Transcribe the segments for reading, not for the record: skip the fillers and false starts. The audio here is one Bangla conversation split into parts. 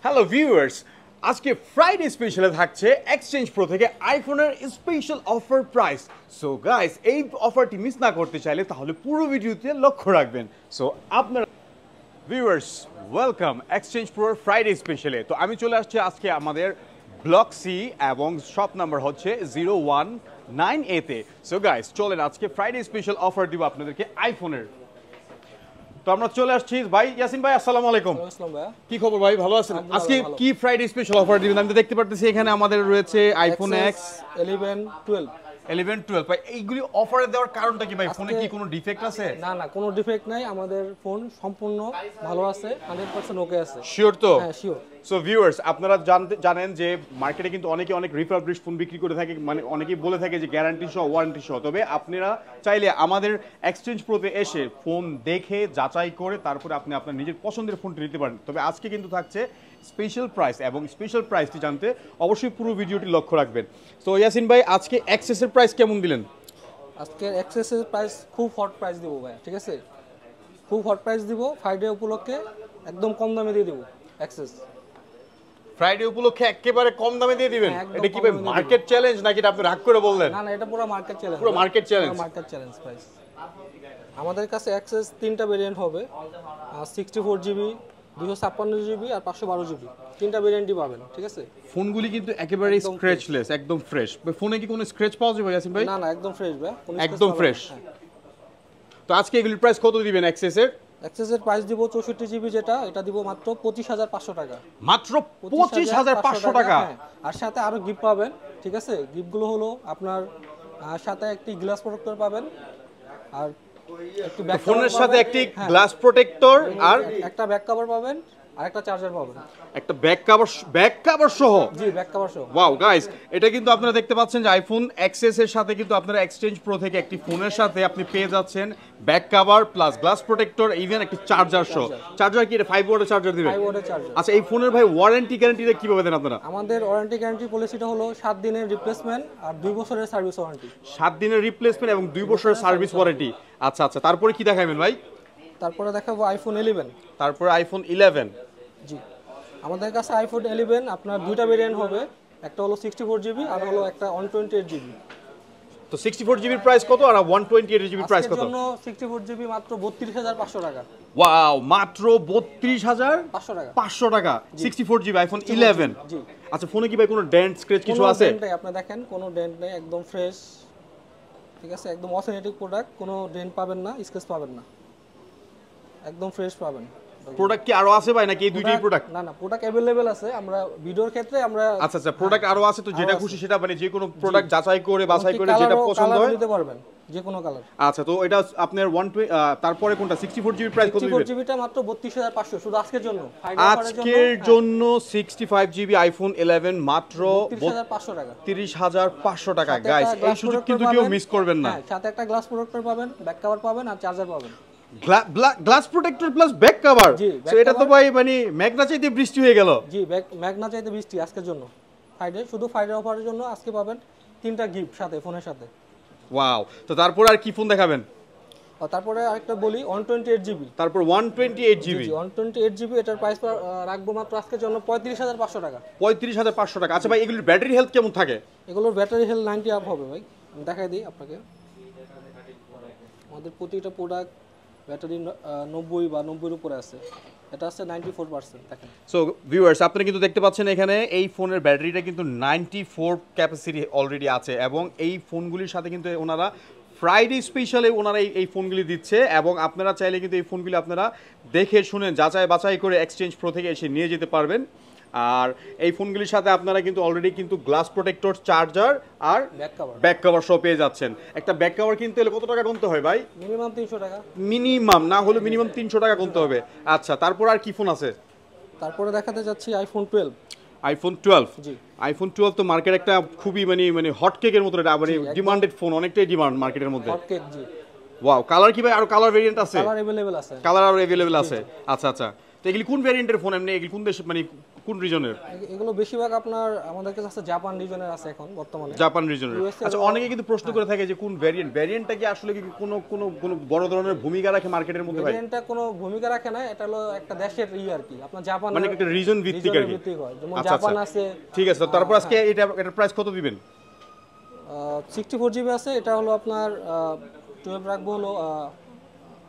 হ্যালো ভিউয়ার্স, আজকে ফ্রাইডে স্পেশালে থাকছে এক্সচেঞ্জ প্রো থেকে আইফোনের special offer price. So guys, এই অফারটি মিস না করতে চাইলে তাহলে পুরো ভিডিওতে লক্ষ্য রাখবেন। সো আপনারা ভিউয়ার্স, ওয়েলকাম এক্সচেঞ্জ প্রোর ফ্রাইডে স্পেশালে। তো আমি চলে আসছি আজকে আমাদের ব্লক সি এবং শপ নাম্বার হচ্ছে 019A তে। সো গাইস, চলেন আজকে ফ্রাইডে স্পেশাল অফার দিব আপনাদেরকে আইফোনের। তো আমরা চলে আসছি ভাই ইয়াসিন ভাই, আসসালামু আলাইকুম। কি খবর ভাই, ভালো আছেন? আজকে কি ফ্রাইডে স্পেশাল অফার দিবেন? আমি তো দেখতে পারতেছি এখানে আমাদের রয়েছে আইফোন এক্স 11, 12 ভাই। এইগুলি অফারে দেওয়ার কারণটা কি ভাই? ফোনে কি কোনো ডিফেক্ট আছে? না না, কোনো ডিফেক্ট নাই, আমাদের ফোন সম্পূর্ণ ভালো আছে, 100% ওকে আছে। শিওর তো? হ্যাঁ শিওর। সো ভিউয়ার্স, আপনারা জানেন যে মার্কেটে কিন্তু অনেক রিফারবিশড ফোন বিক্রি করে থাকে, মানে অনেকেই বলে থাকে যে গ্যারান্টি সহ ওয়ারেন্টি সহ। তবে আপনারা চাইলে আমাদের এক্সচেঞ্জ প্রোতে এসে ফোন দেখে যাচাই করে তারপরে আপনি আপনার নিজের পছন্দের ফোনটি নিতে পারেন। তবে আজকে কিন্তু থাকছে স্পেশাল প্রাইস, এবং স্পেশাল প্রাইসটি জানতে অবশ্যই পুরো ভিডিওটি লক্ষ্য রাখবেন। তো ইয়াসিন ভাই, আজকে এক্সেসের প্রাইস কেমন দিলেন? আজকে এক্সেসের প্রাইস খুব হট প্রাইস দিব ভাই, ঠিক আছে? খুব হট প্রাইস দিব, ফ্রাইডে উপলক্ষে একদম কম দামে দিয়ে দেব এক্সেস। ফ্রাইডে উপলক্ষে একেবারে কম দামে দিয়ে দিবেন? এটা কি ভাই মার্কেট চ্যালেঞ্জ নাকি এটা আপনি রাগ করে বললেন? না না, এটা পুরো মার্কেট চ্যালেঞ্জ। পুরো market challenge? Market challenge price. আমাদের কাছে এক্সেস 3টা ভেরিয়েন্ট হবে, 64GB, 256GB আর 512GB, 3টা ভেরিয়েন্টই পাবেন, ঠিক আছে? ফোনগুলি কিন্তু একেবারে স্ক্র্যাচলেস, একদম ফ্রেশ। ফোনে কি কোনো স্ক্র্যাচ পাওয়া যাবে ইয়াসিন ভাই? না না, একদম ফ্রেশ ভাই, কোনো একদম ফ্রেশ। তো আজকে এগুলির প্রাইস কত দিবেন এক্সেসের? এক্সেসের প্রাইস দিব 64GB, যেটা এটা দিব মাত্র 25,500 টাকা। মাত্র 25,500 টাকা? আর সাথে আরো গিফট পাবেন, ঠিক আছে? গিফটগুলো হলো আপনার সাথে একটি গ্লাস প্রোটেক্টর পাবেন, আর একটি ব্যাক ফোনের সাথে একটি গ্লাস প্রোটেক্টর, আর একটা ব্যাক কভার পাবেন, আর একটা চার্জার পাবেন। একটা ব্যাক কভার সহ? জি, ব্যাক কভার সহ। ওয়াও গাইস, এটা কিন্তু আপনারা দেখতে পাচ্ছেন যে আইফোন এক্সএস এর সাথে কিন্তু আপনারা এক্সচেঞ্জ প্রো থেকে একটি ফোনের সাথে আপনি পেয়ে যাচ্ছেন back cover plus glass protector, even একটি চার্জার সহ। চার্জার কি এটা 5 ওয়াটের চার্জার দিবেন? 5 ওয়াটের চার্জার। আচ্ছা, এই ফোনের ভাই ওয়ারেন্টি গ্যারান্টিটা কিভাবে দেন আপনারা? আমাদের ওয়ারেন্টি গ্যারান্টি পলিসিটা হলো 7 দিনের রিপ্লেসমেন্ট আর 2 বছরের সার্ভিস ওয়ারেন্টি। 7 দিনের রিপ্লেসমেন্ট এবং 2 বছরের সার্ভিস ওয়ারেন্টি। আচ্ছা আচ্ছা, তারপরে কি দেখাবেন ভাই? তারপরে দেখাবো আইফোন 11। তারপরে আইফোন 11। জি, আমাদের কাছে আইফোন 11 আপনার দুইটা ভেরিয়েন্ট হবে, একটা হলো 64GB আর হলো একটা 128GB। তো 64GB প্রাইস কত আর 128GB প্রাইস কত? আজকের জন্য 64GB মাত্র 32,500 টাকা। ওয়াও, মাত্র 32,500 টাকা। 500 টাকা 64GB আইফোন 11। জি। আচ্ছা, ফোনে কি ভাই কোনো ডেন্ট স্ক্র্যাচ কিছু আছে? কোনো ডেন্ট নেই, আপনি দেখেন কোনো ডেন্ট নেই, একদম ফ্রেশ, ঠিক আছে? একদম অথেন্টিক প্রোডাক্ট, কোনো ডেন্ট পাবেন না, স্ক্র্যাচ পাবেন না, একদম ফ্রেশ পাবেন। প্রোডাক্ট কি আরো আছে ভাই, নাকি এই দুইটাই প্রোডাক্ট? না না, প্রোডাক্ট अवेलेबल আছে, আমরা ভিডিওর ক্ষেত্রে আমরা আচ্ছা আচ্ছা, প্রোডাক্ট আরো আছে, তো যেটা খুশি সেটা মানে যে কোনো প্রোডাক্ট যাচাই করে বাছাই করে যেটা পছন্দ হয় নিতে পারবেন, যে কোনো কালার। আচ্ছা, তো এটা আপনার 120 তারপরে কোনটা 64GB প্রাইস কত দিবেন? 64GB টা মাত্র 32,500 শুধু আজকের জন্য। আজকের জন্য 65GB আইফোন 11 মাত্র 32,500 টাকা। 30,500 টাকা গাইস, এই সুযোগ কিন্তু কেউ মিস করবেন না। সাথে একটা গ্লাস প্রোটেক্টর পাবেন, ব্যাক কভার পাবেন আর চার্জার পাবেন। Glass protector plus back cover? So এটা তো ভাই মানে মেঘনা চাইতে বৃষ্টি হয়ে গেল। জি, মেঘনা চাইতে বৃষ্টি আজকের জন্য। ফ্রাইডে, শুধু ফ্রাইডে অফারের জন্য আজকে পাবেন 3টা গিফট সাথে, ফোনের সাথে। ওয়াও, তো তারপর আর কি ফোন দেখাবেন? তারপরে আরেকটা বলি 128GB। তারপর 128GB। জি, 128GB এটার প্রাইস রাখবো মাত্র আজকের জন্য 35,500 টাকা। 35,500 টাকা। আচ্ছা ভাই, এগুলোর ব্যাটারি হেলথ কেমন থাকে? এগুলোর ব্যাটারি হেলথ 90 আপ হবে ভাই, আমি দেখাই দিই আপনাকে। আমাদের প্রতিটা প্রোডাক্ট ব্যাটারি 90 বা 90 এর উপরে আছে, এটা আছে 94%। দেখেন। সো ভিউয়ার্স, আপনারা কিন্তু দেখতে পাচ্ছেন এখানে এই ফোনের ব্যাটারিটা কিন্তু 94 ক্যাপাসিটি অলরেডি আছে, এবং এই ফোনগুলির সাথে কিন্তু ওনারা ফ্রাইডে স্পেশালে ওনারা এই ফোনগুলি দিচ্ছে, এবং আপনারা চাইলে কিন্তু এই ফোনগুলি আপনারা দেখে শুনে যাচাই বাছাই করে এক্সচেঞ্জ প্রো থেকে এসে নিয়ে যেতে পারবেন। আর এই ফোনগুলির সাথে আপনারা কিন্তু অলরেডি কিন্তু গ্লাস প্রোটেক্টর, চার্জার আর ব্যাক কভার সহ পেয়ে যাচ্ছেন। একটা ব্যাক কভার কিনতে হলে কত টাকা গুনতে হয় ভাই? মিনিমাম 300 টাকা। মিনিমাম না হলে মিনিমাম 300 টাকা গুনতে হবে। আচ্ছা, তারপর আর কি ফোন আছে? তারপরে দেখাতে যাচ্ছি আইফোন 12। আইফোন 12? জি। আইফোন 12 তো মার্কেট একটা খুবই মানে হট কেকের মতো, এটা মানে ডিমান্ডেড ফোন, অনেকটাই ডিমান্ড মার্কেটের মধ্যে। Hot cake. জি। ওয়াও, কালার কি ভাই আরো কালার ভেরিয়েন্ট আছে? কালার अवेलेबल আছে। কালার আরো अवेलेबल আছে? আচ্ছা আচ্ছা, তো এগুলি কোন ভ্যারিয়েন্টের ফোন, এমনি এগুলি কোন দেশ মানে কোন রিজনের? এগুলো বেশিরভাগ আপনার আমাদের কাছে আছে জাপান রিজনের আছে এখন বর্তমানে। জাপান রিজনের। আচ্ছা, অনেকে কিন্তু প্রশ্ন করে থাকে যে কোন ভ্যারিয়েন্টটা কি আসলে কি কোনো কোনো কোনো বড় ধরনের ভূমিকা রাখে মার্কেটের মধ্যে ভাই? ভ্যারিয়েন্টটা কোনো ভূমিকা রাখে না, এটা হলো একটা দেশের আর কি, আপনার জাপান মানে একটা রিজন ভিত্তিক আর কি। যেমন জাপান আছে। ঠিক আছে, তারপর আজকে এটার প্রাইস কত দিবেন? 64 জিবি আছে, এটা হলো আপনার 12 রাখবো হলো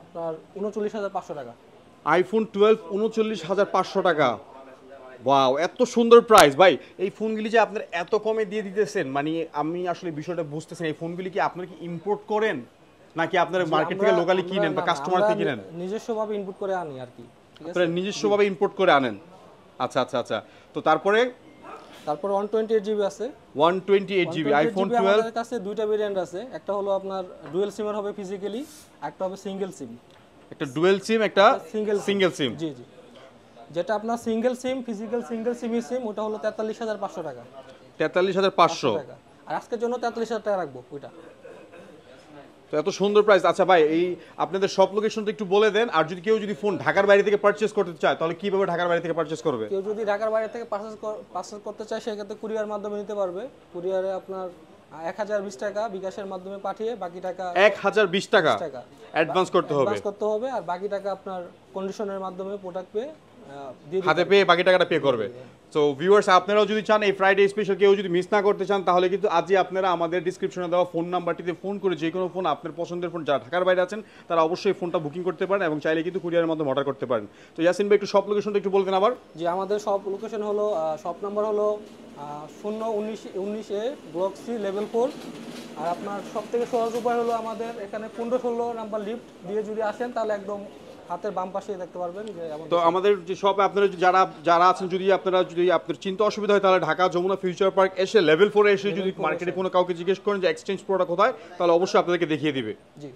আপনার 39,500 টাকা। আইফোন 12 39,500 টাকা। ওয়াও, এত সুন্দর প্রাইস ভাই। এই ফোনগুলি যে আপনারা এত কমে দিয়ে দিতেছেন, মানে আমি আসলে বিষয়টা বুঝতেছি না। এই ফোনগুলি কি আপনারা কি ইম্পোর্ট করেন নাকি আপনারা মার্কেট থেকে লোকালি কিনেন বা কাস্টমার থেকে কিনেন? নিজস্বভাবে ইনপুট করে আনি আর কি, ঠিক আছে? আপনারা নিজস্বভাবে ইম্পোর্ট করে আনেন? আচ্ছা আচ্ছা আচ্ছা। তো তারপরে 128 জিবি আছে। 128 জিবি আইফোন 12। আমাদের কাছে দুইটা ভেরিয়েন্ট আছে, একটা হলো আপনার ডুয়াল সিমের হবে ফিজিক্যালি, একটা হবে সিঙ্গেল সিম। একটা ডুয়াল সিম, একটা সিঙ্গেল সিম। জি জি, যেটা আপনার সিঙ্গেল সিম ফিজিক্যাল সিঙ্গেল সিম ওটা হলো 43,500 টাকা। 43,500 টাকা। আর আজকের জন্য 43,000 টাকা রাখবো ওইটা। তো এত সুন্দর প্রাইস। আচ্ছা ভাই, এই আপনাদের সব লোকেশনটা একটু বলে দেন। আর যদি কেউ ফোন ঢাকার বাইরে থেকে পারচেজ করতে চায় তাহলে কিভাবে ঢাকার বাইরে থেকে পারচেজ করবে? কেউ যদি ঢাকার বাইরে থেকে পারচেজ করতে চায় সেক্ষেত্রে কুরিয়ার মাধ্যমে নিতে পারবে। কুরিয়ারে আপনার 1020 টাকা বিকাশের মাধ্যমে পাঠিয়ে বাকি টাকা 1020 টাকা অ্যাডভান্স করতে হবে। আর বাকি টাকা আপনার কন্ডিশনের মাধ্যমে প্রোডাক্ট পেয়ে হাতে পেয়ে বাকি টাকাটা পে করবে। সো ভিউয়ার্স, আপনারাও যদি চান এই ফ্রাইডে স্পেশাল কেউ যদি মিস না করতে চান তাহলে কিন্তু আজই আপনারা আমাদের ডিসক্রিপশনে দেওয়া ফোন নাম্বারটিতে ফোন করে যে কোনো ফোন, আপনার পছন্দের ফোন, যারা ঢাকার বাইরে আছেন তারা অবশ্যই ফোনটা বুকিং করতে পারেন এবং চাইলে কিন্তু কুরিয়ারের মাধ্যমে অর্ডার করতে পারেন। তো ইয়াসিন ভাই, একটু সব লোকেশনটা একটু বলবেন আবার। যে আমাদের সব লোকেশন হলো, শপ নাম্বার হলো 019 ব্লক সি লেভেল 4। আর আপনার সব থেকে সহজ উপায় হলো আমাদের এখানে 15-16 নাম্বার লিফট দিয়ে যদি আসেন তাহলে একদম হাতের বাম পাশে দেখতে পারবেন যে তো আমাদের যে শপে আপনারা যারা আছেন, যদি আপনার চিন্তা অসুবিধা হয় তাহলে ঢাকা যমুনা ফিউচার পার্ক এসে লেভেল 4 এসে যদি মার্কেটে কোনো কাউকে জিজ্ঞেস করেন যে এক্সচেঞ্জ প্রোডাক্ট কোথায়, তাহলে অবশ্যই আপনাদেরকে দেখিয়ে দিবে। জি।